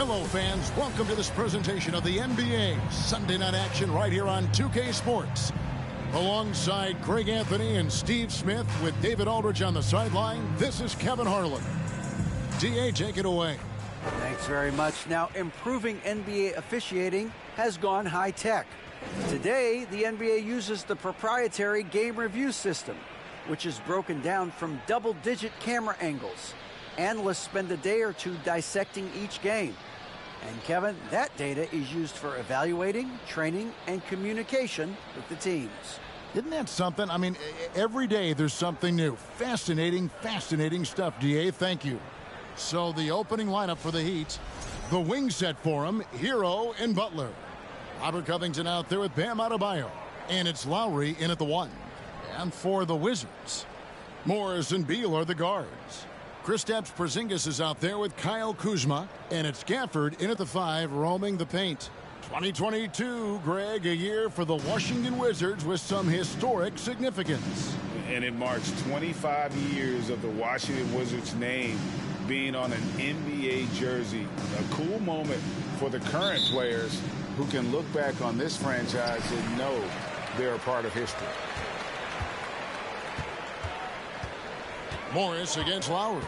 Hello, fans. Welcome to this presentation of the NBA Sunday Night Action right here on 2K Sports. Alongside Greg Anthony and Steve Smith with David Aldridge on the sideline, this is Kevin Harlan. DA, take it away. Thanks very much. Now, improving NBA officiating has gone high-tech. Today, the NBA uses the proprietary game review system, which is broken down from double-digit camera angles. Analysts spend a day or two dissecting each game. And Kevin, that data is used for evaluating, training, and communication with the teams. Isn't that something? I mean, every day there's something new. Fascinating stuff, DA. Thank you. So the opening lineup for the Heat, the wing set for him, Hero and Butler. Robert Covington out there with Bam Adebayo. And it's Lowry in at the 1. And for the Wizards, Morris and Beal are the guards. Kristaps Porzingis is out there with Kyle Kuzma, and it's Gafford in at the 5, roaming the paint. 2022, Greg, a year for the Washington Wizards with some historic significance. And it marks 25 years of the Washington Wizards name being on an NBA jersey. A cool moment for the current players who can look back on this franchise and know they're a part of history. Morris against Lowry.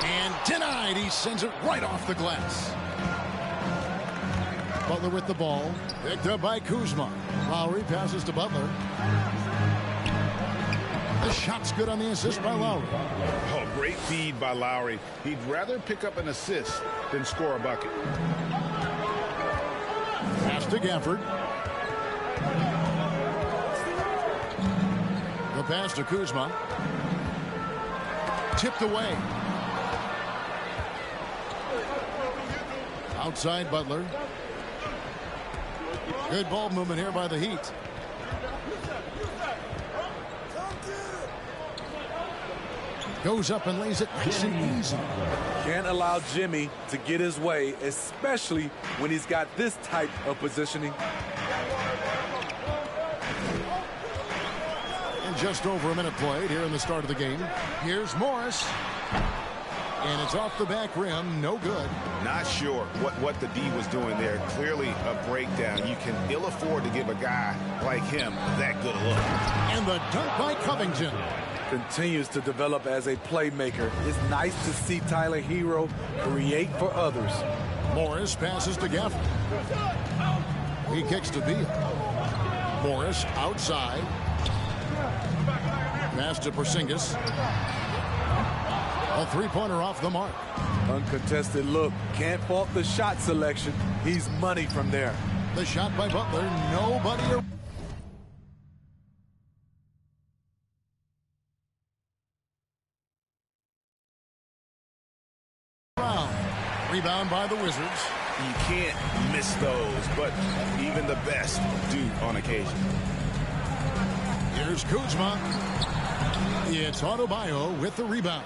And denied. He sends it right off the glass. Butler with the ball. Picked up by Kuzma. Lowry passes to Butler. The shot's good on the assist by Lowry. Oh, great feed by Lowry. He'd rather pick up an assist than score a bucket. Pass to Gafford. The pass to Kuzma. Tipped away. Outside Butler. Good ball movement here by the Heat. Goes up and lays it nice and easy. Can't allow Jimmy to get his way, especially when he's got this type of positioning. And just over a minute played here in the start of the game. Here's Morris. And it's off the back rim. No good. Not sure what the D was doing there. Clearly a breakdown. You can ill afford to give a guy like him that good a look. And the dunk by Covington. Continues to develop as a playmaker. It's nice to see Tyler Hero create for others. Morris passes to Gafford. He kicks to Beal. Morris outside. Pass to Porzingis. A three-pointer off the mark. Uncontested look. Can't fault the shot selection. He's money from there. The shot by Butler. Nobody around. Rebound by the Wizards. You can't miss those, but even the best do on occasion. Here's Kuzma. It's Adebayo with the rebound.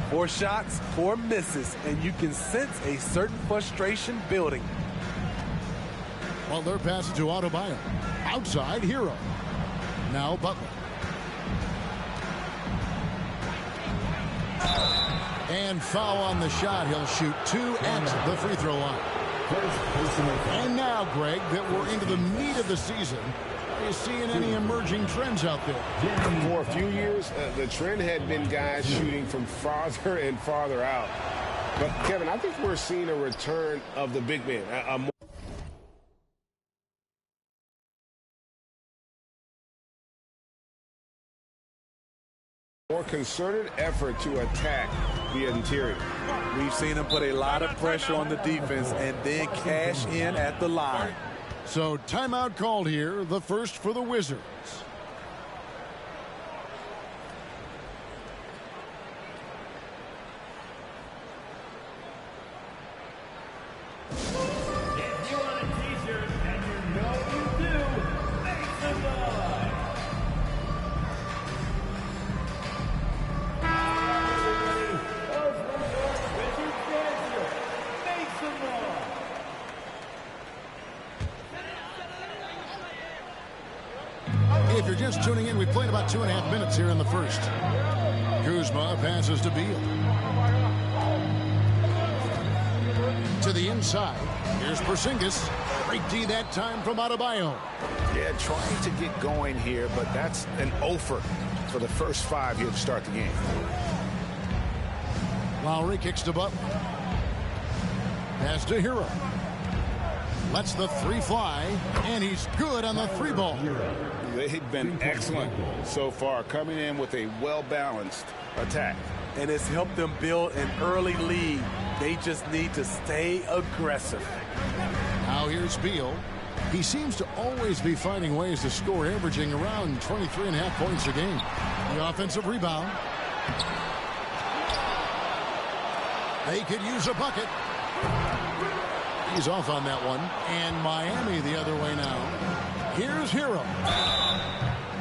4 shots, 4 misses, and you can sense a certain frustration building. Butler passes to Adebayo. Outside, Hero. Now Butler. And foul on the shot. He'll shoot 2 at the free throw line. And now, Greg, that we're into the meat of the season, are you seeing any emerging trends out there? For a few years, the trend had been guys shooting from farther and farther out. But, Kevin, I think we're seeing a return of the big man. A more concerted effort to attack the interior. We've seen him put a lot of pressure on the defense and then cash in at the line. So timeout called here, the first for the Wizards. If you want a t-shirt and you know you do, make some noise. Wizards dancer, make some noise. If you're just tuning in, we played about 2.5 minutes here in the first. Kuzma passes to Beal. inside. Here's Porzingis. Great D that time from Adebayo. Yeah, trying to get going here, but that's an offer for the first 5 here to start the game. Lowry kicks to Butler. Pass to Hero. Lets the three fly, and he's good on the three ball. They've been excellent so far, coming in with a well-balanced attack. And it's helped them build an early lead. They just need to stay aggressive. Now here's Beal. He seems to always be finding ways to score, averaging around 23.5 points a game. The offensive rebound. They could use a bucket. He's off on that one. And Miami the other way now. Here's Hero.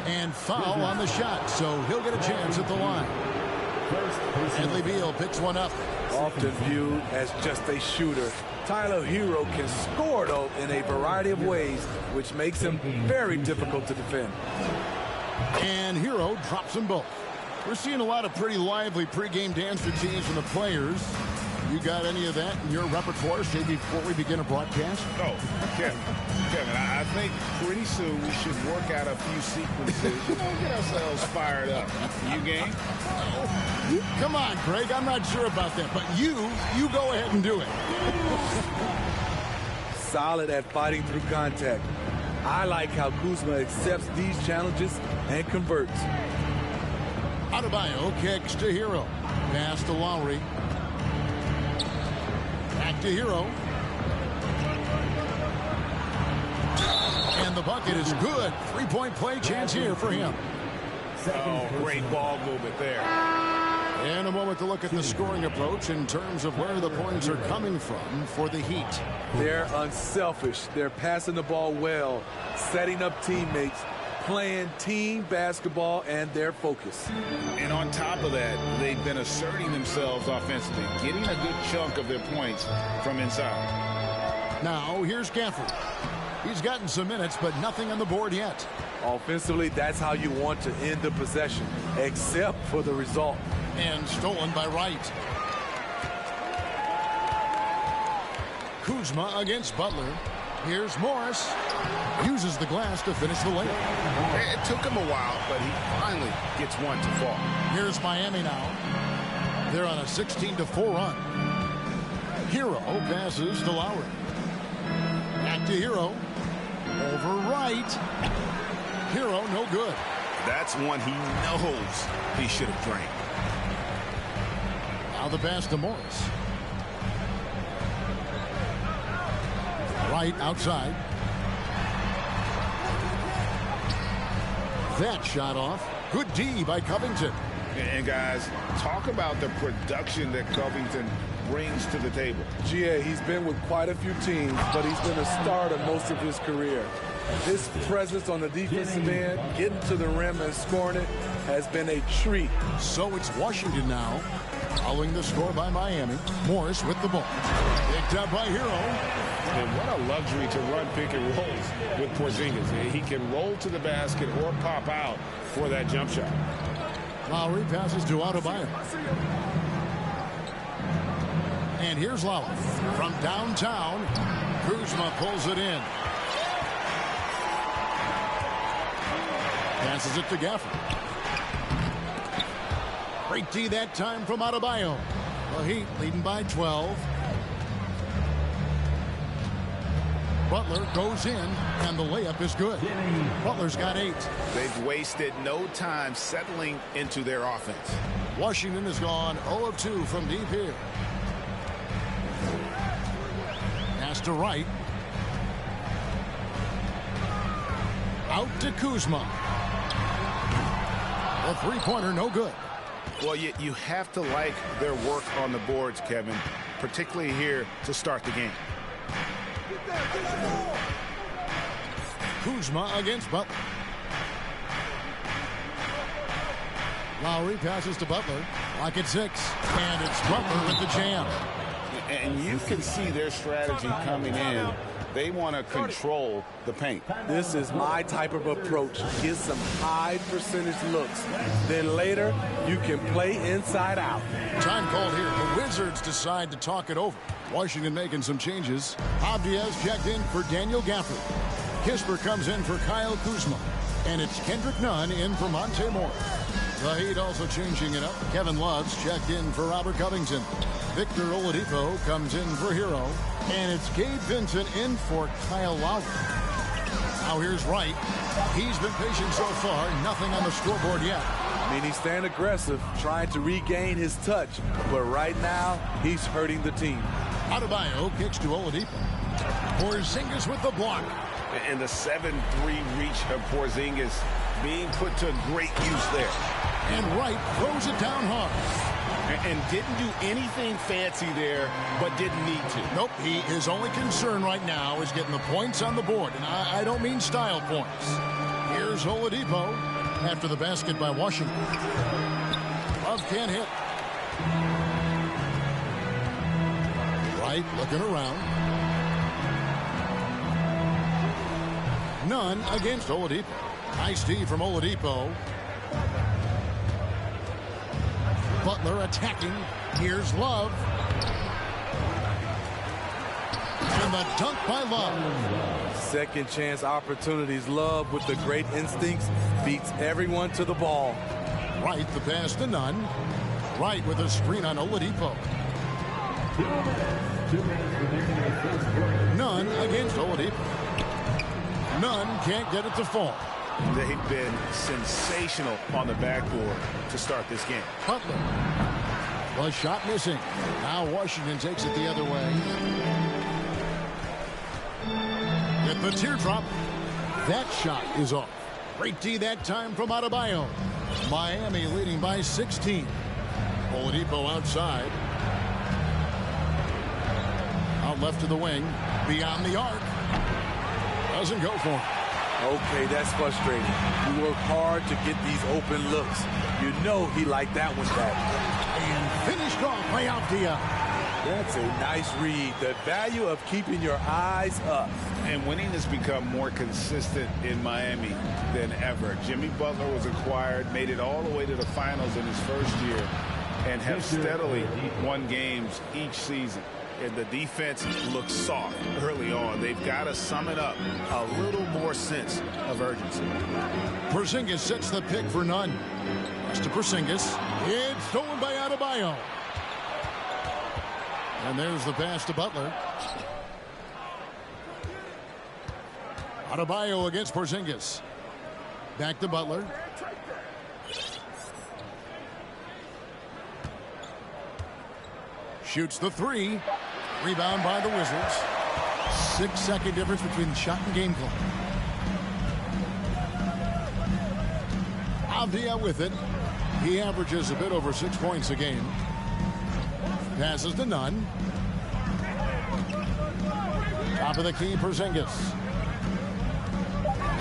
And foul on the shot, so he'll get a chance at the line. Bradley Beal picks one up. Often viewed as just a shooter, Tyler Hero can score, though, in a variety of ways, which makes him very difficult to defend. And Hero drops them both. We're seeing a lot of pretty lively pregame dance routines from the players. You got any of that in your repertoire, say, before we begin a broadcast? Oh, Kevin, I think pretty soon we should work out a few sequences, get ourselves fired up. You game? Come on, Greg, I'm not sure about that, but you go ahead and do it. Solid at fighting through contact. I like how Kuzma accepts these challenges and converts. Adebayo kicks to Hero. Pass to Lowry. Back to Hero. And the bucket is good. Three-point play chance here for him. Oh, great ball movement there. And a moment to look at the scoring approach in terms of where the points are coming from for the Heat. They're unselfish. They're passing the ball well, setting up teammates, playing team basketball, and their focus. And on top of that, they've been asserting themselves offensively, getting a good chunk of their points from inside. Now, here's Gafford. He's gotten some minutes, but nothing on the board yet. Offensively, that's how you want to end the possession, except for the result. And stolen by Wright. Kuzma against Butler. Here's Morris. Uses the glass to finish the layup. It took him a while, but he finally gets one to fall. Here's Miami now. They're on a 16-4 run. Hero passes to Lowry. Back to Hero. Over Wright. Hero no good. That's one he knows he should have drained. Now the pass to Morris. Wright outside. That shot off. Good D by Covington. And guys, talk about the production that Covington brings to the table. GA, he's been with quite a few teams, but he's been a starter most of his career. His presence on the defensive end, getting to the rim and scoring it, has been a treat. So it's Washington now, following the score by Miami. Morris with the ball. Picked up by Hero. And what a luxury to run pick and rolls with Porzingis. He can roll to the basket or pop out for that jump shot. Lowry passes to Adebayo. And here's Lowry from downtown. Kuzma pulls it in. Passes it to Gafford. Great D that time from Adebayo. The Heat leading by 12. Butler goes in, and the layup is good. Butler's got 8. They've wasted no time settling into their offense. Washington has gone 0 of 2 from deep here. Pass to Wright. Out to Kuzma. The three-pointer no good. Well, you have to like their work on the boards, Kevin, particularly here to start the game. Kuzma against Butler. Lowry passes to Butler. Lock at 6. And it's Butler with the jam. And you can see their strategy coming in. They want to control the paint. This is my type of approach. Get some high percentage looks. Then later, you can play inside out. Time called here. The Wizards decide to talk it over. Washington making some changes. Avdia's checked in for Daniel Gafford. Kispert comes in for Kyle Kuzma. And it's Kendrick Nunn in for Monte Morris. The Heat also changing it up. Kevin Love's checked in for Robert Covington. Victor Oladipo comes in for Hero. And it's Gabe Vincent in for Kyle Lowry. Now here's Wright. He's been patient so far. Nothing on the scoreboard yet. I mean, he's staying aggressive, trying to regain his touch. But right now, he's hurting the team. Adebayo kicks to Oladipo. Porzingis with the block. And the 7-3 reach of Porzingis being put to great use there. And Wright throws it down hard. And didn't do anything fancy there, but didn't need to. Nope, his only concern right now is getting the points on the board. And I don't mean style points. Here's Oladipo after the basket by Washington. Love can't hit. Wright looking around. None against Oladipo. Nice D from Oladipo. Butler attacking. Here's Love. And the dunk by Love. Second chance opportunities. Love with the great instincts beats everyone to the ball. Wright the pass to Nunn. Wright with a screen on Oladipo. Nunn against Oladipo. Nunn can't get it to fall. They've been sensational on the backboard to start this game. Butler. Was shot missing. Now Washington takes it the other way. With the teardrop. That shot is off. Great D that time from Adebayo. Miami leading by 16. Oladipo outside. Out left to the wing. Beyond the arc. Doesn't go for him. Okay, that's frustrating. You work hard to get these open looks. You know he liked that one back. And finished off by Avdia. That's a nice read. The value of keeping your eyes up. And winning has become more consistent in Miami than ever. Jimmy Butler was acquired, made it all the way to the finals in his first year, and have steadily won games each season. And the defense looks soft early on. They've got to sum it up. A little more sense of urgency. Porzingis sets the pick for Nunn. Pass to Porzingis. It's stolen by Adebayo. And there's the pass to Butler. Adebayo against Porzingis. Back to Butler. Shoots the three. Rebound by the Wizards. 6-second difference between shot and game clock. Avdia with it. He averages a bit over 6 points a game. Passes to Nunn. Top of the key, Porzingis.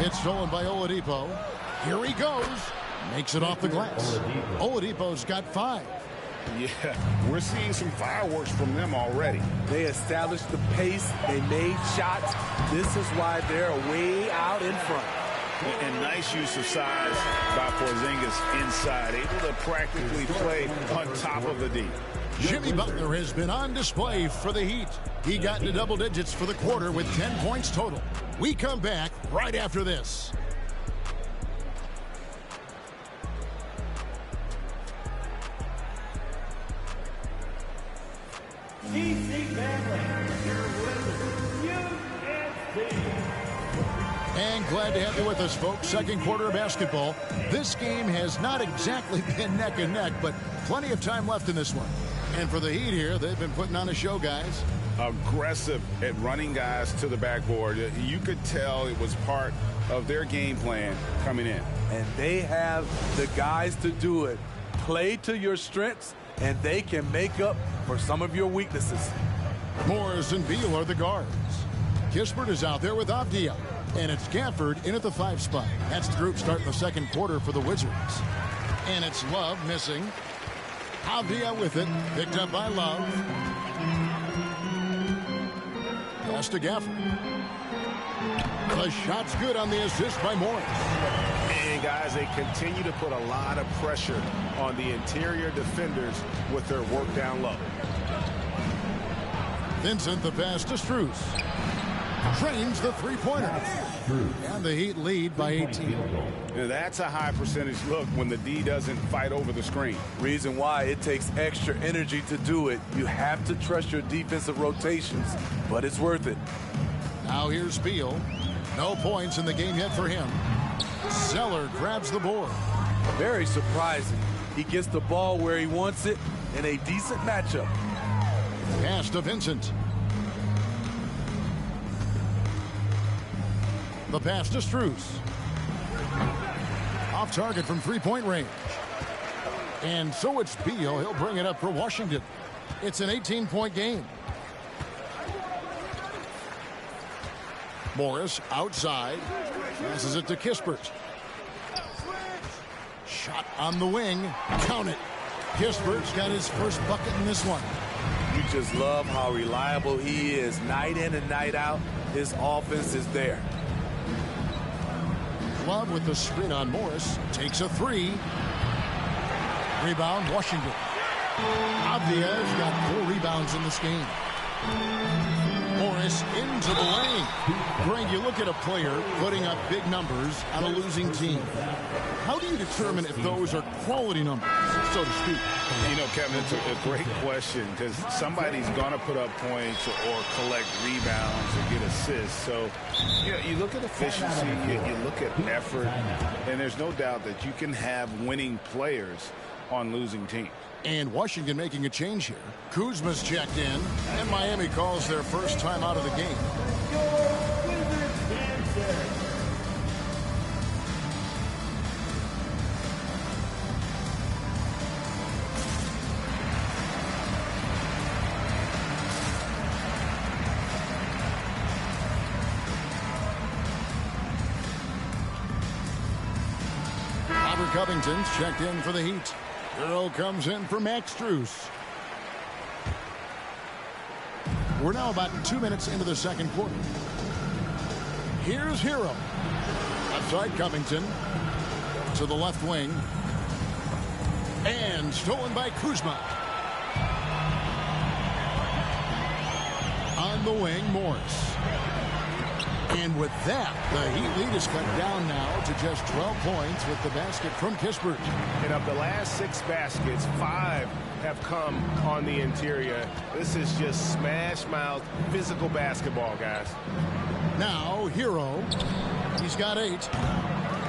It's stolen by Oladipo. Here he goes. Makes it off the glass. Oladipo's got 5. Yeah, we're seeing some fireworks from them already. They established the pace. They made shots. This is why they're way out in front. And nice use of size by Porzingis inside, able to practically play on top of the D. Jimmy Butler has been on display for the Heat. He got into double digits for the quarter with 10 points total. We come back right after this. DC Family, your winner, UNC. And glad to have you with us, folks. Second quarter of basketball. This game has not exactly been neck and neck, but plenty of time left in this one. And for the Heat here, they've been putting on a show, guys. Aggressive at running guys to the backboard. You could tell it was part of their game plan coming in. And they have the guys to do it. Play to your strengths, and they can make up for some of your weaknesses. Morris and Beal are the guards. Kispert is out there with Avdia. And it's Gafford in at the 5 spot. That's the group starting the second quarter for the Wizards. And it's Love missing. Avdia with it. Picked up by Love. Pass to Gafford. The shot's good on the assist by Morris. And guys, they continue to put a lot of pressure on the interior defenders with their work down low. Vincent the pass to Strus. Trains the three-pointer. And the Heat lead by 18. Now, that's a high percentage look when the D doesn't fight over the screen. Reason why it takes extra energy to do it. You have to trust your defensive rotations, but it's worth it. Now here's Beal. No points in the game yet for him. Zeller grabs the board. Very surprising. He gets the ball where he wants it in a decent matchup. Pass to Vincent. The pass to Strus. Off target from three-point range. And so it's Beal. He'll bring it up for Washington. It's an 18-point game. Morris outside. Passes it to Kispert. Shot on the wing. Count it. Kispert's got his first bucket in this one. You just love how reliable he is night in and night out. His offense is there. Love with the screen on Morris. Takes a three. Rebound, Washington. Avdia's got 4 rebounds in this game. Morris into the lane. Greg, you look at a player putting up big numbers on a losing team. How do you determine if those are quality numbers, so to speak? You know, Kevin, it's a great question because somebody's going to put up points or collect rebounds or get assists. So, you know, you look at efficiency, you look at effort, and there's no doubt that you can have winning players on losing teams. And Washington making a change here. Kuzma's checked in, and Miami calls their first time out of the game. Robert Covington's checked in for the Heat. Hero comes in for Max Strus. We're now about 2 minutes into the second quarter. Here's Hero. Outside Covington. To the left wing. And stolen by Kuzma. On the wing, Morris. And with that, the Heat lead is cut down now to just 12 points with the basket from Kispert. And of the last 6 baskets, 5 have come on the interior. This is just smash mouth physical basketball, guys. Now, Hero. He's got 8.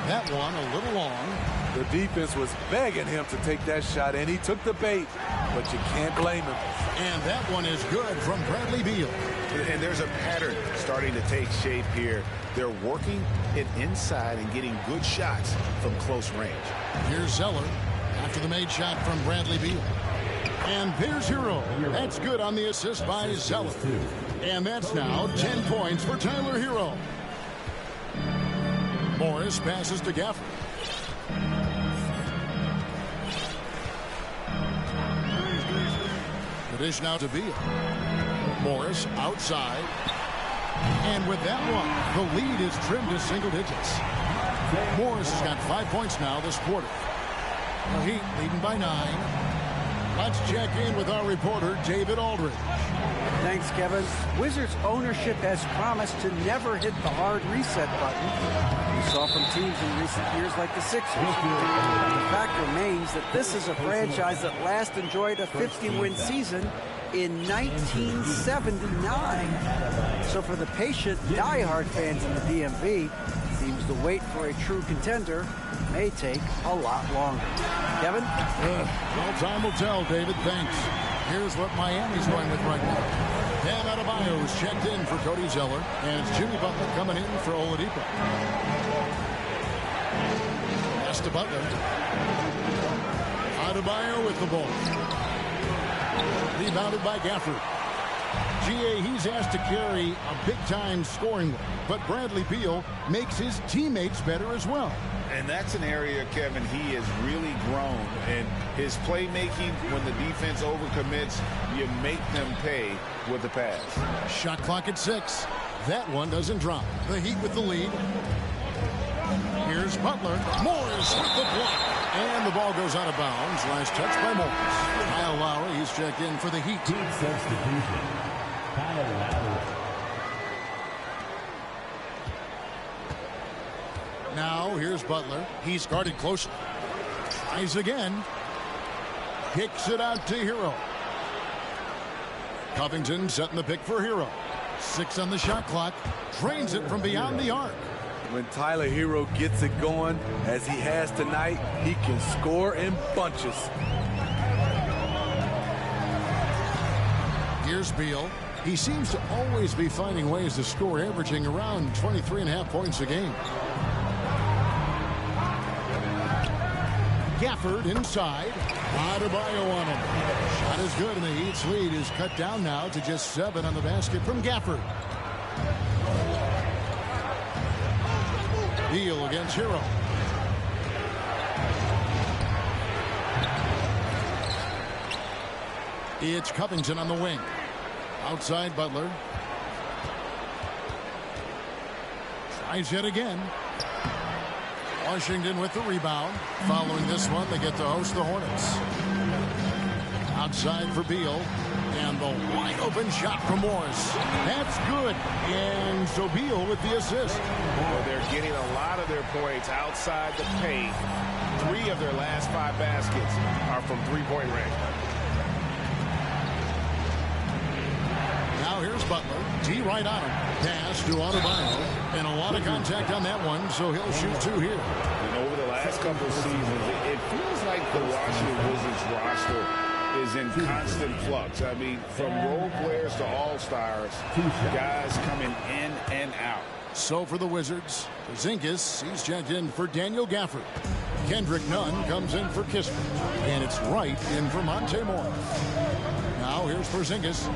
That one a little long. The defense was begging him to take that shot, and he took the bait, but you can't blame him. And that one is good from Bradley Beal. And there's a pattern starting to take shape here. They're working it inside and getting good shots from close range. Here's Zeller after the made shot from Bradley Beal. And here's Hero. That's good on the assist by Zeller. And that's now 10 points for Tyler Hero. Morris passes to Gafford. The dish now to Beal. Morris outside. And with that one, the lead is trimmed to single digits. Morris has got 5 points now this quarter. The Heat leading by 9. Let's check in with our reporter, David Aldridge. Thanks, Kevin. Wizards ownership has promised to never hit the hard reset button we saw from teams in recent years like the Sixers. The fact remains that this is a franchise that last enjoyed a 50-win season in 1979. So for the patient, diehard fans in the DMV, seems the wait for a true contender may take a lot longer. Kevin? Well, time will tell, David. Thanks. Here's what Miami's going with right now. Bam Adebayo is checked in for Cody Zeller, and it's Jimmy Butler coming in for Oladipo. Pass to Butler. Adebayo with the ball. Rebounded by Gafford. GA, he's asked to carry a big-time scoring load, but Bradley Beal makes his teammates better as well. And that's an area, Kevin, he has really grown. And his playmaking, when the defense overcommits, you make them pay with the pass. Shot clock at 6. That one doesn't drop. The Heat with the lead. Here's Butler. Morris with the block. And the ball goes out of bounds. Last touch by Morris. Kyle Lowry, he's checked in for the Heat. Team substitution. Kyle Lowry. Now here's Butler. He's guarded closely. Tries again. Kicks it out to Hero. Covington setting the pick for Hero. 6 on the shot clock. Drains it from beyond the arc. When Tyler Hero gets it going, as he has tonight, he can score in bunches. Here's Beal. He seems to always be finding ways to score, averaging around 23.5 points a game. Gafford inside. Adebayo on him. Shot is good, and the Heat's lead is cut down now to just 7 on the basket from Gafford. Beal against Hero. It's Covington on the wing. Outside Butler. Tries yet again. Washington with the rebound. Following this one, they get to host the Hornets. Outside for Beal. And the wide open shot from Morris. That's good. And so Beal with the assist. Well, they're getting a lot of their points outside the paint. 3 of their last 5 baskets are from three-point range. Now here's Butler. D right on him. Pass to Adebayo. And a lot of contact on that one, so he'll shoot 2 here. And over the last couple of seasons, it feels like the Washington Wizards roster is in constant flux. I mean, from role players to all-stars, guys coming in and out. So for the Wizards, Porzingis, he's checked in for Daniel Gafford. Kendrick Nunn comes in for Kispert. And it's Wright in for Monte Morris. Now here's Porzingis.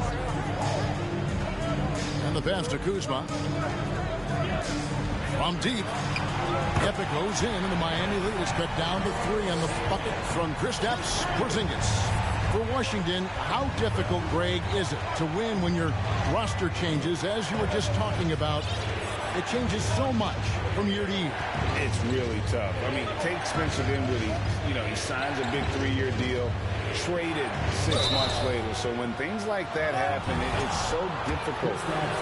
And the pass to Kuzma. From deep. Epic goes in, and the Miami lead is cut down to 3 on the bucket from Kristaps Porzingis. For Washington, how difficult, Greg, is it to win when your roster changes, as you were just talking about? It changes so much from year to year. It's really tough. I mean, take Spencer Dinwiddie. He signs a big 3-year deal, traded 6 months later. So when things like that happen, it's so difficult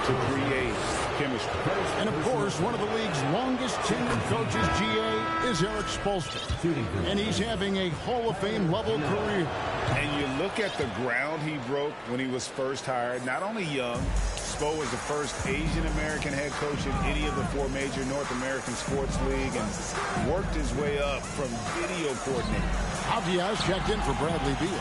to create chemistry. And of course, one of the league's longest tenured coaches, GA, is Eric Spoelstra. And he's having a Hall of Fame level career. And you look at the ground he broke when he was first hired. Not only young, Spo was the first Asian-American head coach in any of the 4 major North American sports league and worked his way up from video coordinator. Avdia's checked in for Bradley Beal.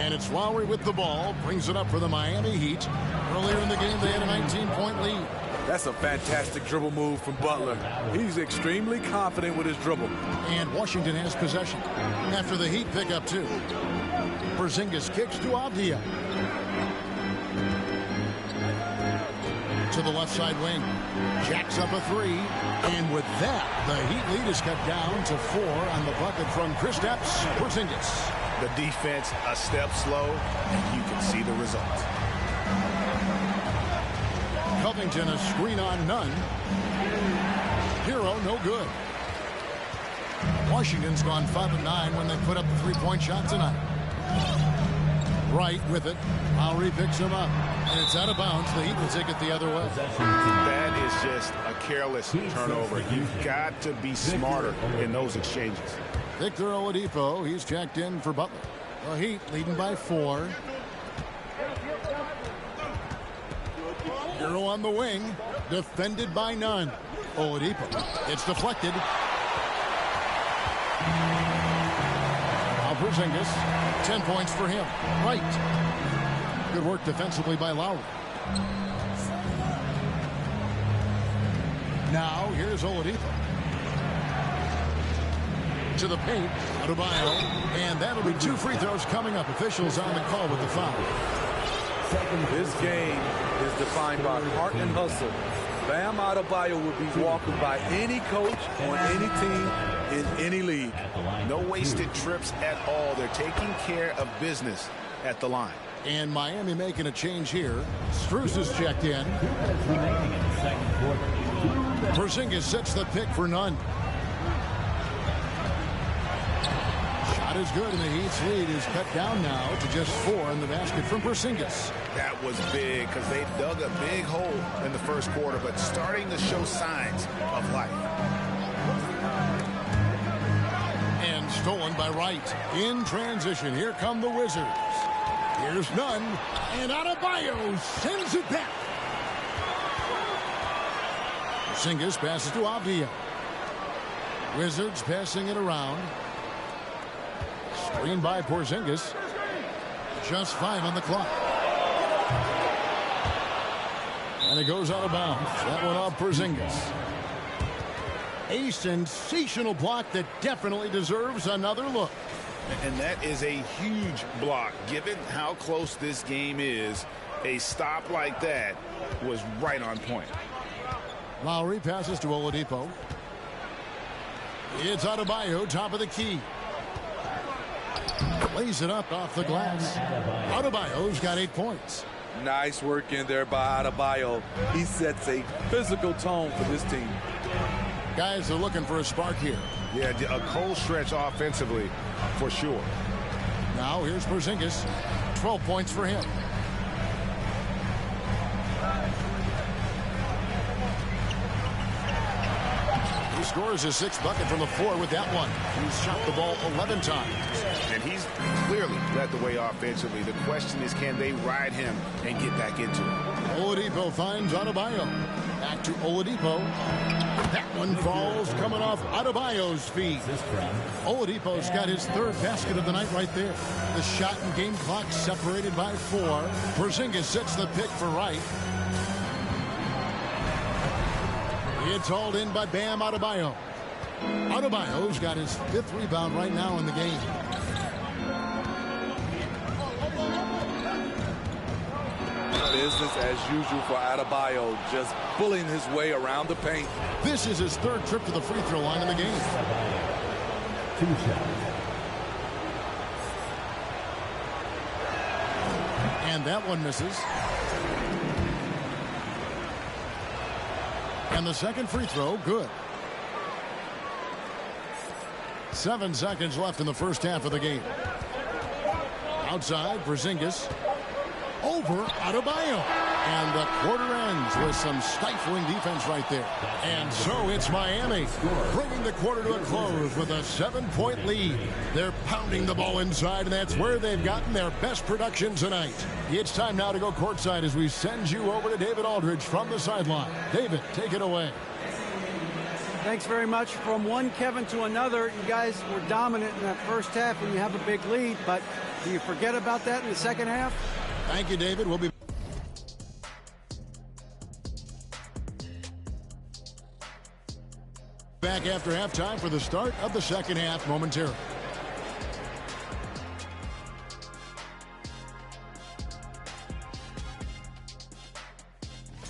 And it's Lowry with the ball. Brings it up for the Miami Heat. Earlier in the game, they had a 19-point lead. That's a fantastic dribble move from Butler. He's extremely confident with his dribble. And Washington has possession after the Heat pick up 2. Porzingis kicks to Avdia. To the left side wing. Jacks up a 3. And with that, the Heat lead is cut down to 4 on the bucket from Kristaps Porzingis. The defense a step slow, and you can see the result. Covington a screen on Nunn. Hero no good. Washington's gone 5 of 9 when they put up the 3-point shot tonight. Wright with it. Lowry picks him up. And it's out of bounds. The Heat will take it the other way. That is just a careless turnover. You've got to be smarter in those exchanges. Victor Oladipo, he's checked in for Butler. The Heat leading by 4. Hero on the wing, defended by Nunn. Oladipo, it's deflected. Now Porzingis, 10 points for him. Right. Good work defensively by Lowry. Now here's Oladipo. To the paint, Adebayo, and that'll be 2 free throws coming up. Officials on the call with the foul. This game is defined by heart and hustle. Bam Adebayo would be walking by any coach on any team in any league. No wasted trips at all. They're taking care of business at the line. And Miami making a change here. Strus is checked in. Porzingis sets the pick for none. Shot is good, and the Heat's lead is cut down now to just 4 in the basket from Porzingis. That was big because they dug a big hole in the first quarter, but starting to show signs of life. And stolen by Wright. In transition, here come the Wizards. Here's none, and Adebayo sends it back. Porzingis passes to Avdija. Wizards passing it around. Screen by Porzingis. Just 5 on the clock. And it goes out of bounds. That one off Porzingis. A sensational block that definitely deserves another look. And that is a huge block. Given how close this game is, a stop like that was right on point. Lowry passes to Oladipo. It's Adebayo, top of the key. Lays it up off the glass. Adebayo's got 8 points. Nice work in there by Adebayo. He sets a physical tone for this team. Guys are looking for a spark here. Yeah, a cold stretch offensively for sure. Now here's Porzingis. 12 points for him. He scores his 6th bucket from the floor with that one. He's shot the ball 11 times. And he's clearly led the way offensively. The question is, can they ride him and get back into it? Oladipo finds Adebayo. Back to Oladipo. That one falls coming off Adebayo's feet. Oladipo's got his 3rd basket of the night right there. The shot and game clock separated by 4. Porzingis sets the pick for Wright. It's hauled in by Bam Adebayo. Adebayo's got his 5th rebound right now in the game. Business as usual for Adebayo, just pulling his way around the paint. This is his 3rd trip to the free throw line in the game. 2 shots. And that one misses. And the 2nd free throw, good. 7 seconds left in the first half of the game. Outside, Porzingis. Over Adebayo. And the quarter ends with some stifling defense right there. And so it's Miami bringing the quarter to a close with a 7-point lead. They're pounding the ball inside, and that's where they've gotten their best production tonight. It's time now to go courtside as we send you over to David Aldridge from the sideline. David, take it away. Thanks very much. From one Kevin to another, you guys were dominant in that first half when you have a big lead, but do you forget about that in the second half? Thank you, David. We'll be back after halftime for the start of the second half momentarily.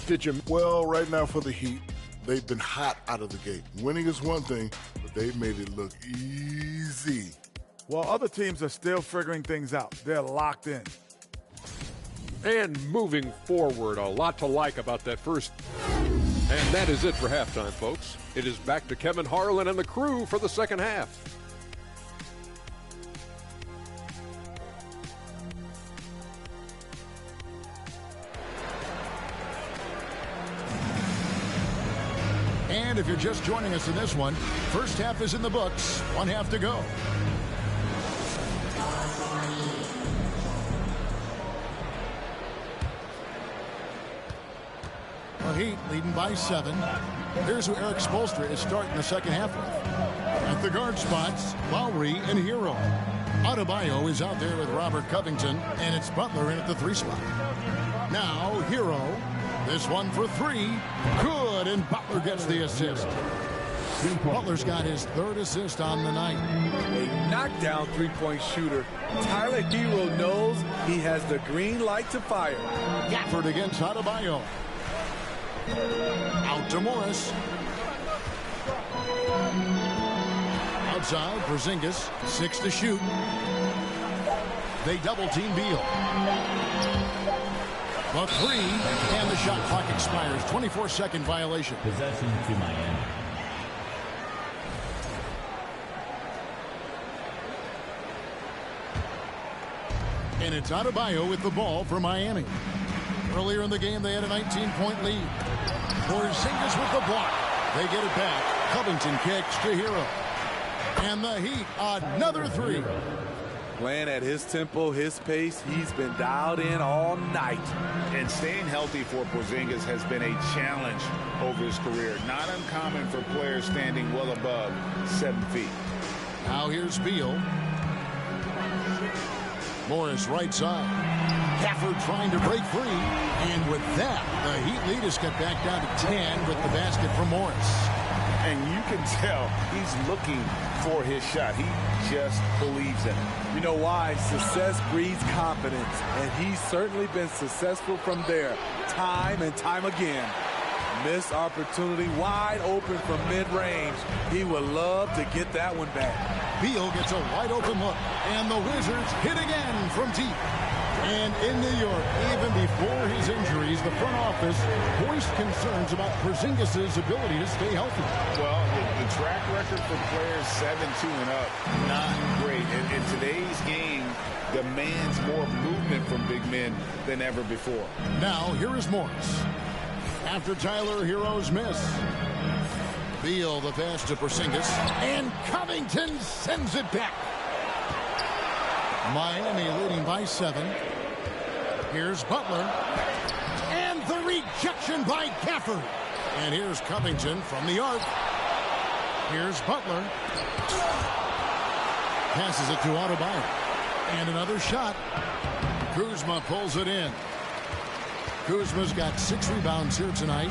Did you? Well, right now for the Heat, they've been hot out of the gate. Winning is one thing, but they've made it look easy. Well, other teams are still figuring things out. They're locked in. And moving forward, a lot to like about that first. And that is it for halftime, folks. It is back to Kevin Harlan and the crew for the second half. And if you're just joining us in this one, first half is in the books. 1 half to go. The Heat leading by 7. Here's who Eric Spoelstra is starting the second half with. At the guard spots, Lowry and Hero. Adebayo is out there with Robert Covington, and it's Butler in at the 3 spot. Now, Hero. This one for 3. Good, and Butler gets the assist. Butler's got his 3rd assist on the night. A knockdown three-point shooter. Tyler Hero knows he has the green light to fire. Gafford against Adebayo. Out to Morris. Outside, Porzingis, 6 to shoot. They double-team Beal. The 3, and the shot clock expires. 24-second violation. Possession to Miami. And it's Adebayo with the ball for Miami. Earlier in the game, they had a 19-point lead. Porzingis with the block. They get it back. Covington kicks to Hero. And the Heat, another 3. Playing at his tempo, his pace, he's been dialed in all night. And staying healthy for Porzingis has been a challenge over his career. Not uncommon for players standing well above 7 feet. Now here's Beal. Morris right side. Gafford trying to break free. And with that, the Heat lead is cut back down to 10 with the basket from Morris. And you can tell he's looking for his shot. He just believes in it. You know why? Success breeds confidence, and he's certainly been successful from there, time and time again. Missed opportunity, wide open from mid-range. He would love to get that one back. Beal gets a wide open look, and the Wizards hit again from deep. And in New York, even before his injuries, the front office voiced concerns about Porzingis' ability to stay healthy. Well, the track record for players 7-2 and up, not great. And today's game demands more movement from big men than ever before. Now, here is Morris. After Tyler Hero's miss. Beal the pass to Porzingis. And Covington sends it back. Miami leading by 7. Here's Butler. And the rejection by Gafford. And here's Covington from the arc. Here's Butler. Passes it to Adebayo. And another shot. Kuzma pulls it in. Kuzma's got 6 rebounds here tonight.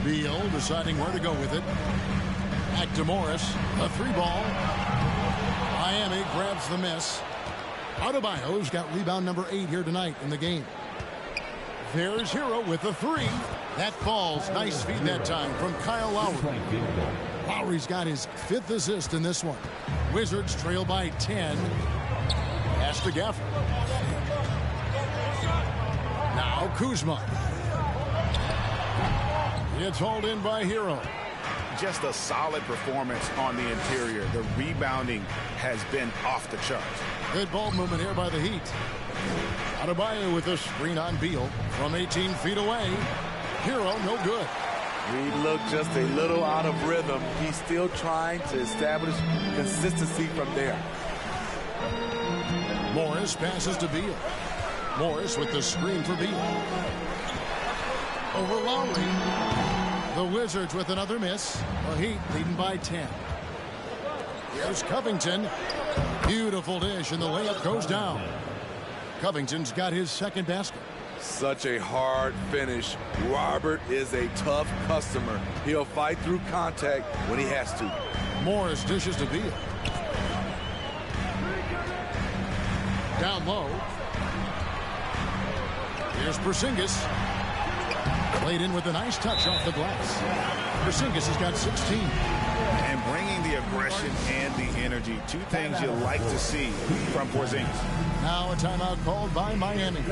Beal deciding where to go with it. Back to Morris. A 3-ball. Miami grabs the miss. Adebayo's got rebound number 8 here tonight in the game. There's Hero with the 3. That falls. Nice feed that time from Kyle Lowry. Lowry's got his 5th assist in this one. Wizards trail by 10. Pass to Gafford. Now Kuzma. It's hauled in by Hero. Just a solid performance on the interior. The rebounding has been off the charts. Good ball movement here by the Heat. Adebayo with a screen on Beal from 18 feet away. Hero no good. He looked just a little out of rhythm. He's still trying to establish consistency from there. Morris passes to Beal. Morris with the screen for Beal. Over Lowry. The Wizards with another miss. The Heat leading by 10. Here's Covington. Beautiful dish, and the layup goes down. Covington's got his 2nd basket. Such a hard finish. Robert is a tough customer. He'll fight through contact when he has to. Morris dishes to Beal. Down low. Here's Porzingis. Played in with a nice touch off the glass. Porzingis has got 16. And bringing the aggression and the energy. 2 things you like to see from Porzingis. Now a timeout called by Miami.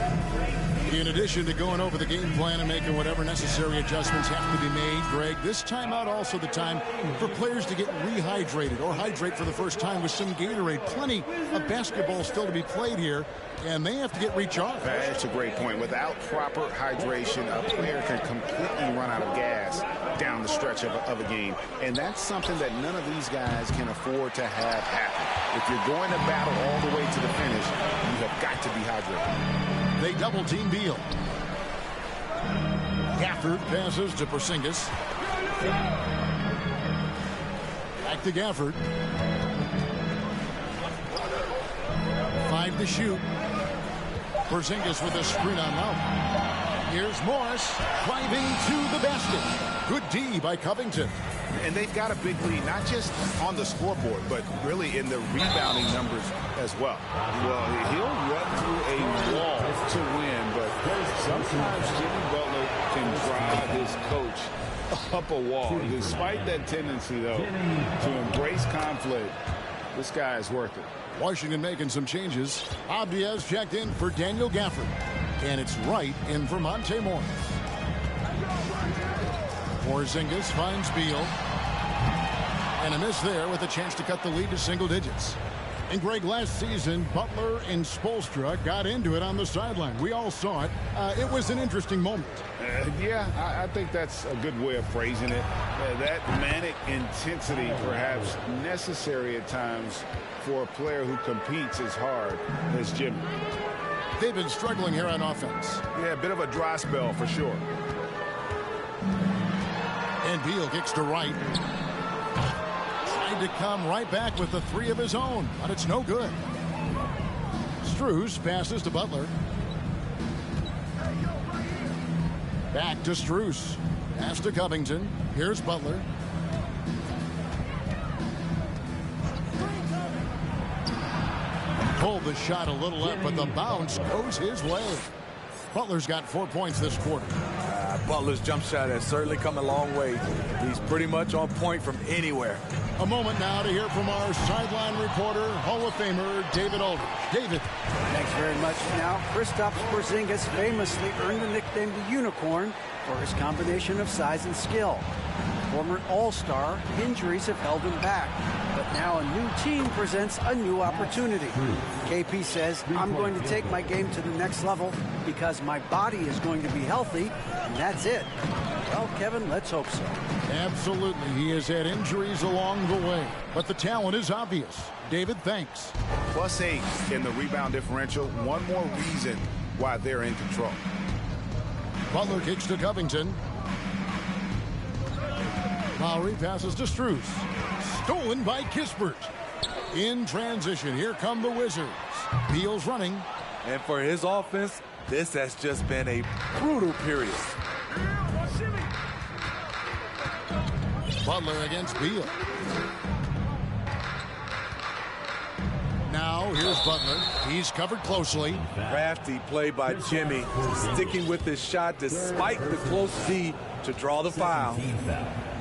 In addition to going over the game plan and making whatever necessary adjustments have to be made, Greg, this timeout also the time for players to get rehydrated or hydrate for the first time with some Gatorade. Plenty of basketball still to be played here, and they have to get recharged. That's a great point. Without proper hydration, a player can completely run out of gas down the stretch of a game. And that's something that none of these guys can afford to have happen. If you're going to battle all the way to the finish, you have got to be hydrated. They double-team Beal. Gafford passes to Porzingis. Back to Gafford. 5 to shoot. Porzingis with a screen on Lowry. Here's Morris driving to the basket. Good D by Covington. And they've got a big lead, not just on the scoreboard, but really in the rebounding numbers as well. Well, he'll run through a wall to win, but sometimes Jimmy Butler can drive his coach up a wall. Despite that tendency, though, to embrace conflict, this guy is worth it. Washington making some changes. Abdias checked in for Daniel Gafford. And it's Wright in for Monte Morris. Porzingis finds Beal. And a miss there with a chance to cut the lead to single digits. And Greg, last season, Butler and Spoelstra got into it on the sideline. We all saw it. It was an interesting moment. Yeah, I think that's a good way of phrasing it. That manic intensity perhaps necessary at times for a player who competes as hard as Jimmy. They've been struggling here on offense. Yeah, a bit of a dry spell for sure. And Beal kicks to Wright. Tried to come right back with the three of his own, but it's no good. Strus passes to Butler. Back to Strus. Pass to Covington. Here's Butler. Pulled the shot a little up, but the bounce goes his way. Butler's got 4 points this quarter. Butler's jump shot has certainly come a long way. He's pretty much on point from anywhere. A moment now to hear from our sideline reporter, Hall of Famer David Aldridge. David. Thanks very much. Now, Kristaps Porzingis famously earned the nickname the Unicorn for his combination of size and skill. Former All-Star, injuries have held him back. But now a new team presents a new opportunity. KP says, I'm going to take my game to the next level because my body is going to be healthy, and that's it. Well, Kevin, let's hope so. Absolutely. He has had injuries along the way, but the talent is obvious. David, thanks. +8 in the rebound differential. One more reason why they're in control. Butler kicks to Covington. Lowry passes to Strus. Stolen by Kispert. In transition, here come the Wizards. Beal's running. And for his offense, this has just been a brutal period. Butler against Beal. Now, here's Butler. He's covered closely. Crafty play by Jimmy, sticking with his shot despite the close D to draw the foul.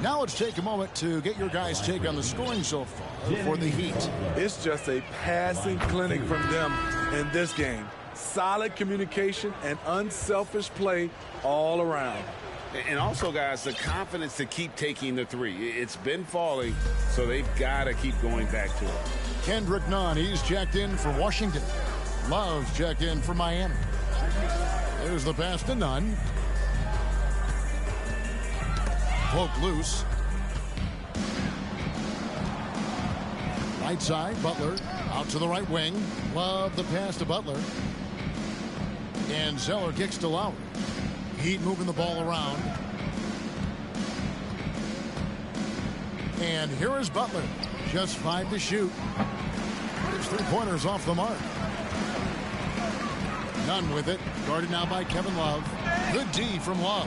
Now let's take a moment to get your guys' take on the scoring so far for the Heat. It's just a passing clinic from them in this game. Solid communication and unselfish play all around. And also, guys, the confidence to keep taking the three. It's been falling, so they've got to keep going back to it. Kendrick Nunn, he's checked in for Washington. Love's checked in for Miami. There's the pass to Nunn. Poke loose. Right side, Butler out to the right wing. Love the pass to Butler. And Zeller kicks to Lowry. Heat moving the ball around. And here is Butler. Just 5 to shoot. His 3-pointers off the mark. Nunn with it. Guarded now by Kevin Love. Good D from Love.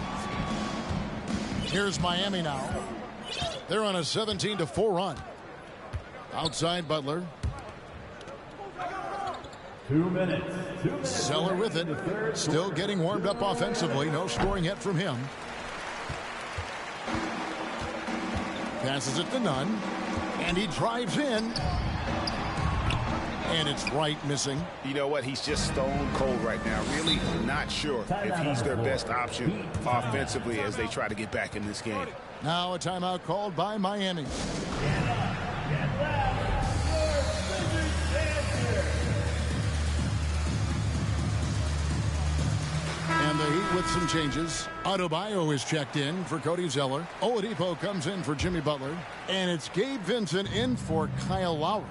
Here's Miami now. They're on a 17-4 run. Outside Butler. 2 minutes. Zeller with it. Still getting warmed up offensively. No scoring yet from him. Passes it to Nunn. And he drives in. And it's Wright missing. You know what? He's just stone cold right now. Really not sure if he's their best option offensively as they try to get back in this game. Now a timeout called by Miami. And the Heat with some changes. Adebayo is checked in for Cody Zeller. Oladipo comes in for Jimmy Butler. And it's Gabe Vincent in for Kyle Lowry.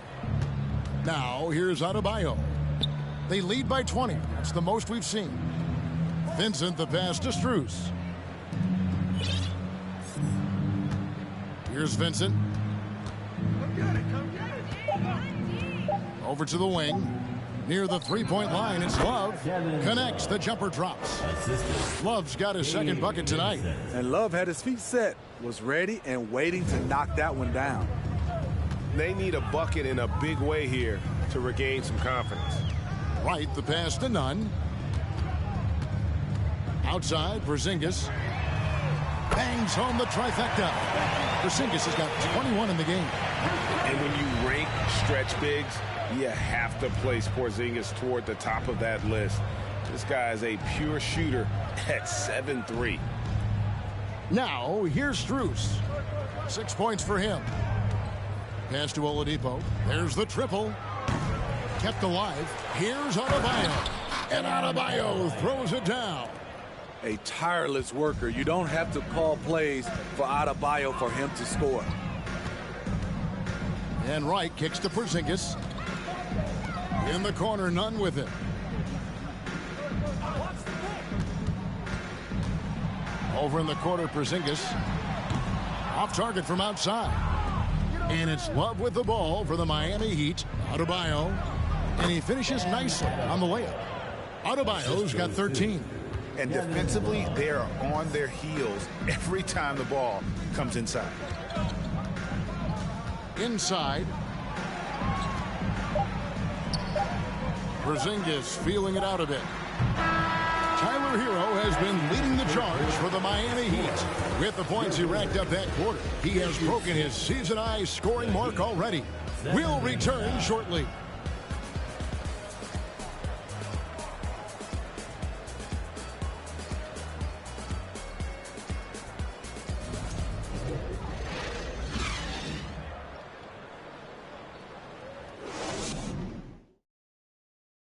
Now, here's Adebayo. They lead by 20. That's the most we've seen. Vincent, the pass to Strus. Here's Vincent. Over to the wing. Near the three-point line, it's Love. Connects, the jumper drops. Love's got his second bucket tonight. And Love had his feet set, was ready and waiting to knock that one down. They need a bucket in a big way here to regain some confidence. Right, the pass to Nunn. Outside, Porzingis. Bangs home the trifecta. Porzingis has got 21 in the game. And when you rank stretch bigs, you have to place Porzingis toward the top of that list. This guy is a pure shooter at 7'3". Now, here's Strus. 6 points for him. Pass to Oladipo. There's the triple. Kept alive. Here's Adebayo. And Adebayo throws it down. A tireless worker. You don't have to call plays for Adebayo for him to score. And Wright kicks to Porzingis. In the corner, Nunn with it. Over in the corner, Porzingis. Off target from outside. And it's Love with the ball for the Miami Heat. Adebayo. And he finishes nicely on the layup. Adebayo's got 13. And defensively, they are on their heels every time the ball comes inside. Inside. Porzingis feeling it out a bit. Tyler Hero has been leading the charge for the Miami Heat. With the points he racked up that quarter, he has broken his season-high scoring mark already. We'll return shortly.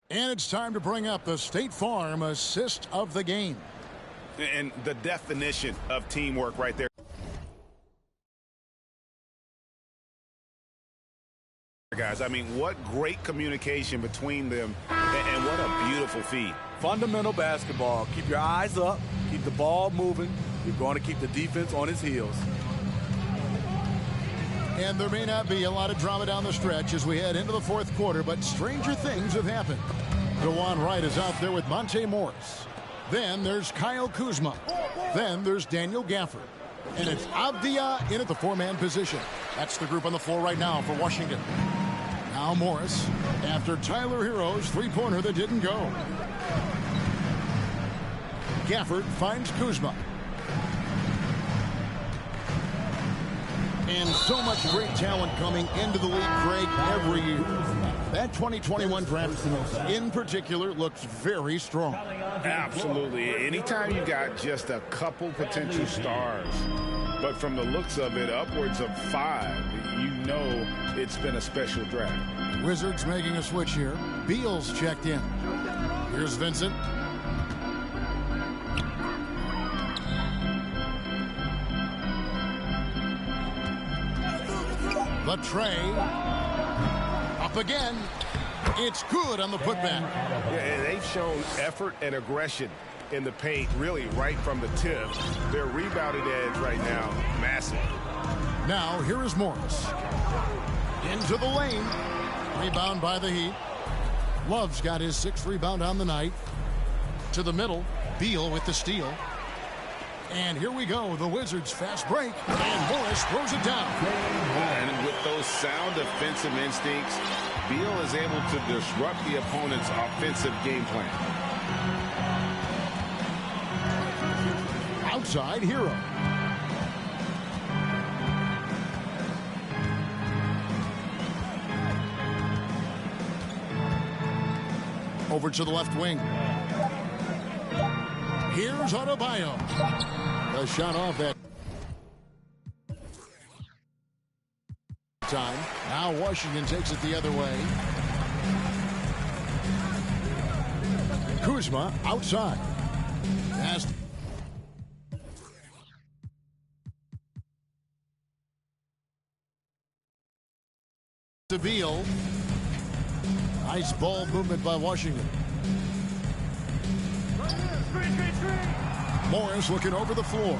And it's time to bring up the State Farm assist of the game. And the definition of teamwork right there. Guys, I mean, what great communication between them, and what a beautiful feed. Fundamental basketball. Keep your eyes up. Keep the ball moving. You're going to keep the defense on its heels. And there may not be a lot of drama down the stretch as we head into the fourth quarter, but stranger things have happened. DeJuan Wright is out there with Monte Morris. Then there's Kyle Kuzma. Then there's Daniel Gafford. And it's Avdia in at the four-man position. That's the group on the floor right now for Washington. Now Morris after Tyler Hero's three-pointer that didn't go. Gafford finds Kuzma. And so much great talent coming into the league, Craig, every year. That 2021 draft in particular looks very strong. Absolutely. Anytime you got just a couple potential stars, but from the looks of it, upwards of 5, you know it's been a special draft. Wizards making a switch here. Beal's checked in. Here's Vincent. The tray. Up again. It's good on the putback. Yeah, and they've shown effort and aggression in the paint, really right from the tip. Their rebounding edge right now, massive. Now, here is Morris. Into the lane. Rebound by the Heat. Love's got his 6th rebound on the night. To the middle. Beal with the steal. And here we go, the Wizards fast break, and Morris throws it down. And with those sound defensive instincts, Beal is able to disrupt the opponent's offensive game plan. Outside, Hero. Over to the left wing. Here's Adebayo. A shot off that time. Now Washington takes it the other way. Kuzma outside. Pass to Beal. Nice ball movement by Washington. Morris looking over the floor.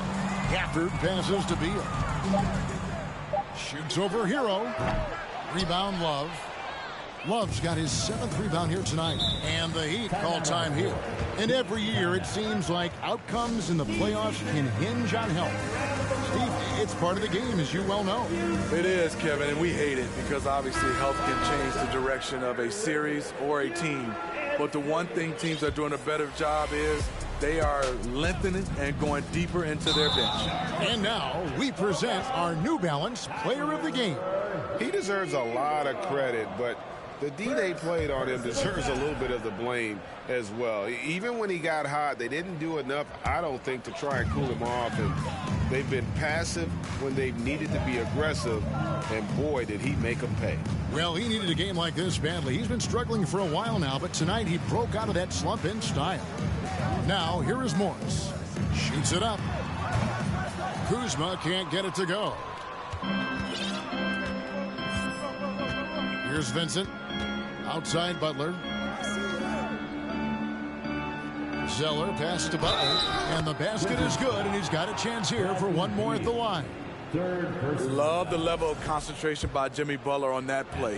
Gafford passes to Beal. Shoots over Hero. Rebound Love. Love's got his 7th rebound here tonight. And the Heat call time here. And every year it seems like outcomes in the playoffs can hinge on health. Steve, it's part of the game, as you well know. It is, Kevin, and we hate it because obviously health can change the direction of a series or a team. But the one thing teams are doing a better job is they are lengthening and going deeper into their bench. And now we present our New Balance Player of the Game. He deserves a lot of credit, but the D they played on him deserves a little bit of the blame as well. Even when he got hot, they didn't do enough, I don't think, to try and cool him off. And they've been passive when they've needed to be aggressive, and boy, did he make them pay. Well, he needed a game like this badly. He's been struggling for a while now, but tonight he broke out of that slump in style. Now, here is Morris. Shoots it up. Kuzma can't get it to go. Here's Vincent. Outside Butler. Zeller passes to Butler. And the basket is good, and he's got a chance here for one more at the line. Love the level of concentration by Jimmy Butler on that play.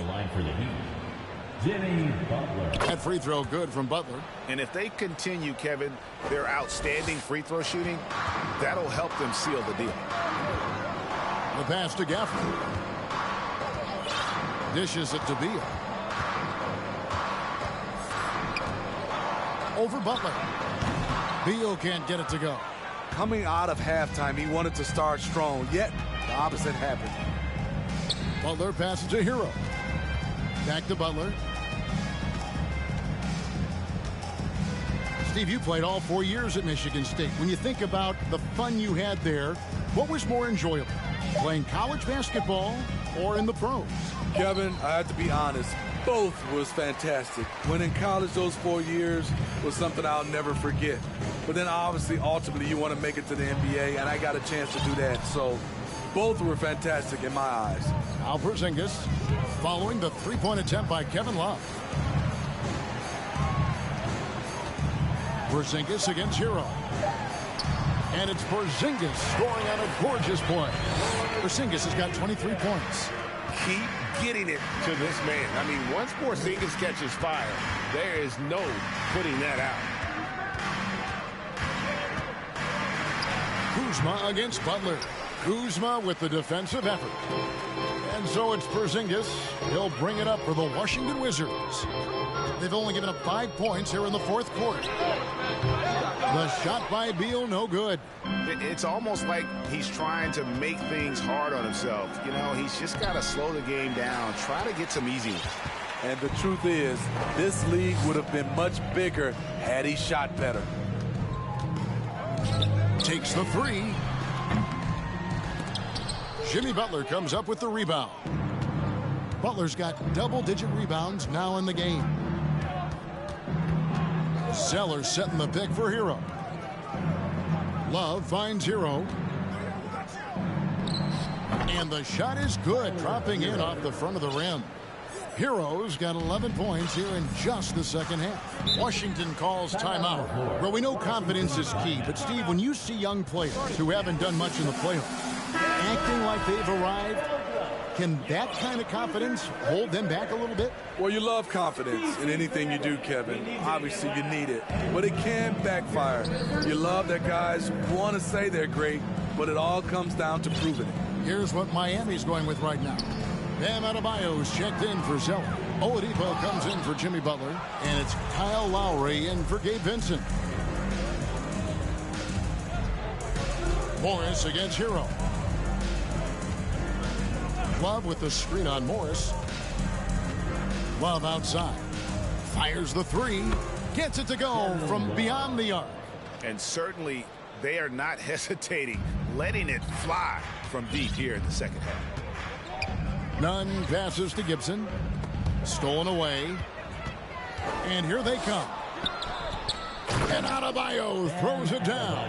Jimmy Butler. That free throw good from Butler. And if they continue, Kevin, their outstanding free throw shooting, that'll help them seal the deal. The pass to Gaffney. Dishes it to Beal. Over Butler. Beal can't get it to go. Coming out of halftime, he wanted to start strong, yet the opposite happened. Butler passes to Hero. Back to Butler. Steve, you played all 4 years at Michigan State. When you think about the fun you had there, what was more enjoyable? Playing college basketball or in the pros? Kevin, I have to be honest, both was fantastic. When in college, those 4 years was something I'll never forget. But then obviously, ultimately, you want to make it to the NBA, and I got a chance to do that. So both were fantastic in my eyes. Al Porzingis following the three-point attempt by Kevin Love. Porzingis against Hero. And it's Porzingis scoring on a gorgeous play. Porzingis has got 23 points. Keep getting it to this man. I mean, once Porzingis catches fire, there is no putting that out. Kuzma against Butler. Kuzma with the defensive effort. And so it's Porzingis. He'll bring it up for the Washington Wizards. They've only given up 5 points here in the fourth quarter. The shot by Beal, no good. It's almost like he's trying to make things hard on himself. You know, he's just got to slow the game down, try to get some easy ones. And the truth is, this league would have been much bigger had he shot better. Takes the three. Jimmy Butler comes up with the rebound. Butler's got double-digit rebounds now in the game. Zeller setting the pick for Hero. Love finds Hero. And the shot is good, dropping in off the front of the rim. Hero's got 11 points here in just the second half. Washington calls timeout. Well, we know confidence is key, but Steve, when you see young players who haven't done much in the playoffs acting like they've arrived, can that kind of confidence hold them back a little bit? Well, you love confidence in anything you do, Kevin. Obviously, you need it, but it can backfire. You love that guys want to say they're great, but it all comes down to proving it. Here's what Miami's going with right now. Bam Adebayo's checked in for Zeller. Oladipo comes in for Jimmy Butler, and it's Kyle Lowry in for Gabe Vincent. Morris against Hero. Love with the screen on Morris. Love outside. Fires the three. Gets it to go from beyond the arc. And certainly they are not hesitating, letting it fly from deep here in the second half. Nunn passes to Gibson. Stolen away. And here they come. And Adebayo throws it down.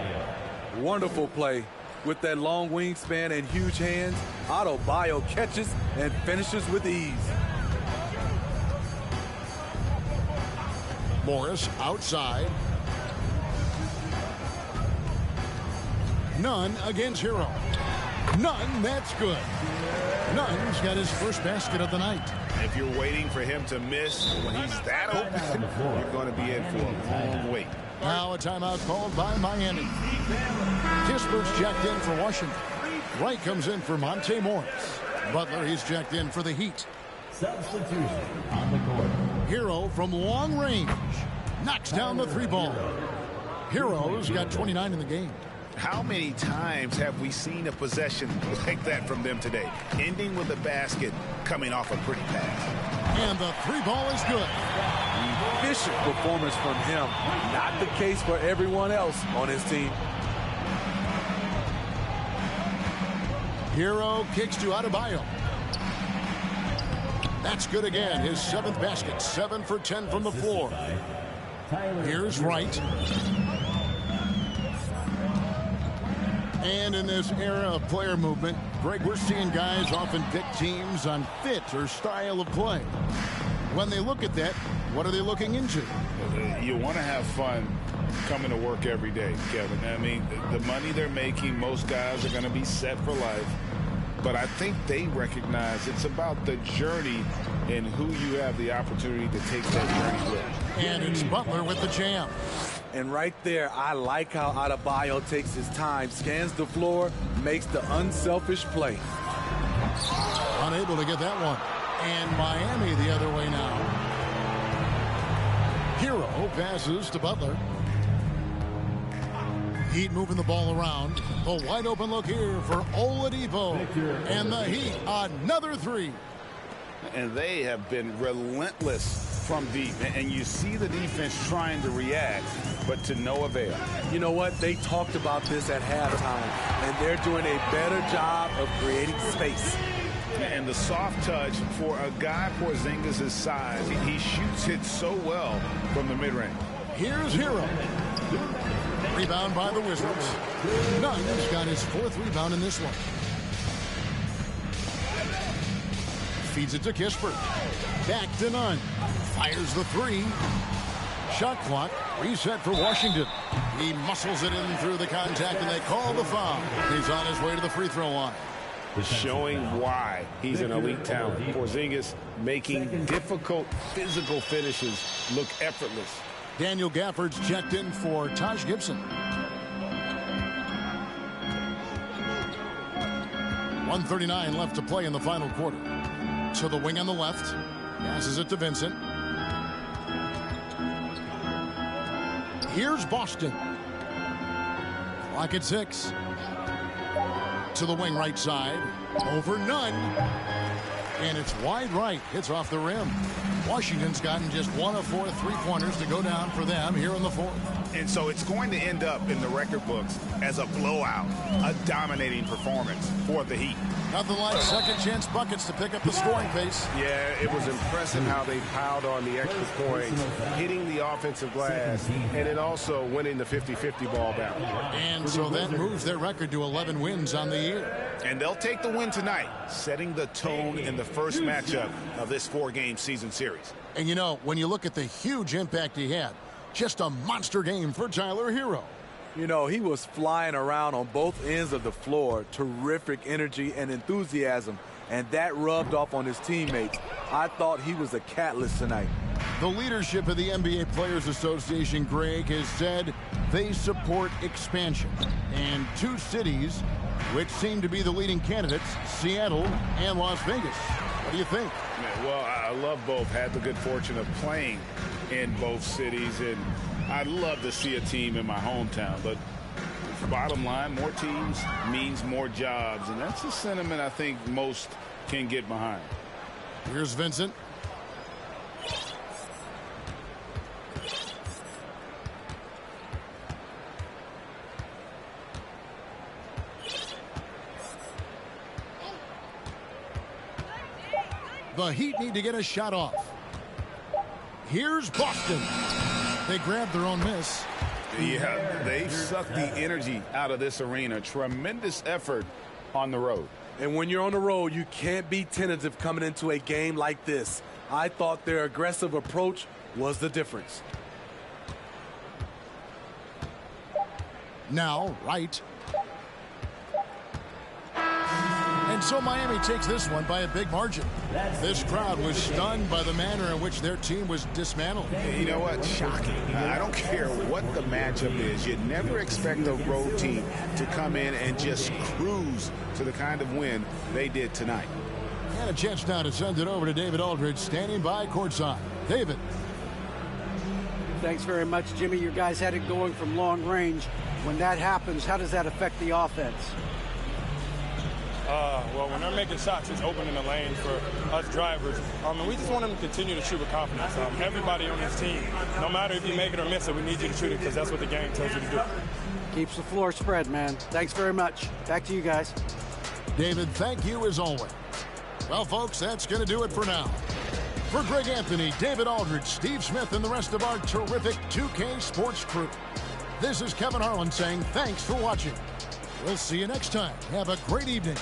Wonderful play. With that long wingspan and huge hands, Adebayo catches and finishes with ease. Morris outside. Nunn against Hero. None, that's good. Nunn's got his first basket of the night. If you're waiting for him to miss when he's that open, you're going to be in for a long wait. Now a timeout called by Miami. Kispert's checked in for Washington. Wright comes in for Monte Morris. Butler, he's checked in for the Heat. Substitution on the court. Hero from long range knocks down the three ball. Hero's got 29 in the game. How many times have we seen a possession like that from them today? Ending with a basket, coming off a pretty pass. And the three ball is good. Efficient performance from him. Not the case for everyone else on his team. Hero kicks to Adebayo. That's good again. His 7th basket. 7 for 10 from the floor. Here's Wright. And in this era of player movement, Greg, we're seeing guys often pick teams on fit or style of play. When they look at that, what are they looking into? You want to have fun coming to work every day, Kevin. I mean, the money they're making, most guys are going to be set for life. But I think they recognize it's about the journey and who you have the opportunity to take that journey with. And it's Butler with the jam. And right there, I like how Adebayo takes his time, scans the floor, makes the unselfish play. Unable to get that one. And Miami the other way now. Hero passes to Butler. Heat moving the ball around. A wide open look here for Oladipo. And the Heat, another three. And they have been relentless from deep. And you see the defense trying to react, but to no avail. You know what? They talked about this at halftime, and they're doing a better job of creating space. And the soft touch for a guy Porzingis' size. He shoots it so well from the mid-range. Here's Hero. Rebound by the Wizards. Nunn's got his 4th rebound in this one. Feeds it to Kispert. Back to Nunn. Fires the 3. Shot clock reset for Washington. He muscles it in through the contact, and they call the foul. He's on his way to the free throw line. Showing why he's an elite talent. Porzingis making difficult physical finishes look effortless. Daniel Gafford's checked in for Taj Gibson. 1:39 left to play in the final quarter. To the wing on the left. Passes it to Vincent. Here's Boston. Clock at 6. To the wing right side. Over Nunn. And it's wide right. Hits off the rim. Washington's gotten just 1 of 4 3-pointers to go down for them here in the 4th. And so it's going to end up in the record books as a blowout, a dominating performance for the Heat. Nothing like second chance buckets to pick up the scoring pace. Yeah, it was impressive how they piled on the extra points, hitting the offensive glass, and then also winning the 50-50 ball battle. And so that moves their record to 11 wins on the year. And they'll take the win tonight, setting the tone in the first matchup of this 4-game season series. And you know, when you look at the huge impact he had, just a monster game for Tyler Hero. You know, he was flying around on both ends of the floor. Terrific energy and enthusiasm, and that rubbed off on his teammates. I thought he was a catalyst tonight. The leadership of the NBA Players Association, Greg, has said they support expansion. And 2 cities which seem to be the leading candidates, Seattle and Las Vegas. What do you think? Well, I love both. Had the good fortune of playing in both cities, and I'd love to see a team in my hometown. But bottom line, more teams means more jobs, and that's the sentiment I think most can get behind. Here's Vincent. The Heat need to get a shot off. Here's Boston. They grabbed their own miss. Yeah, they've sucked the energy out of this arena. Tremendous effort on the road. And when you're on the road, you can't be tentative coming into a game like this. I thought their aggressive approach was the difference. Now, Wright. And so Miami takes this one by a big margin. This crowd was stunned by the manner in which their team was dismantled. You know what? Shocking. I don't care what the matchup is. You never expect a road team to come in and just cruise to the kind of win they did tonight. And a chance now to send it over to David Aldridge, standing by courtside. David. Thanks very much, Jimmy. Your guys had it going from long range. When that happens, how does that affect the offense? Well, when they're making shots, it's opening the lane for us drivers. And we just want them to continue to shoot with confidence. Everybody on this team, no matter if you make it or miss it, we need you to shoot it because that's what the game tells you to do. Keeps the floor spread, man. Thanks very much. Back to you guys. David, thank you as always. Well, folks, that's going to do it for now. For Greg Anthony, David Aldridge, Steve Smith, and the rest of our terrific 2K Sports crew, this is Kevin Harlan saying thanks for watching. We'll see you next time. Have a great evening.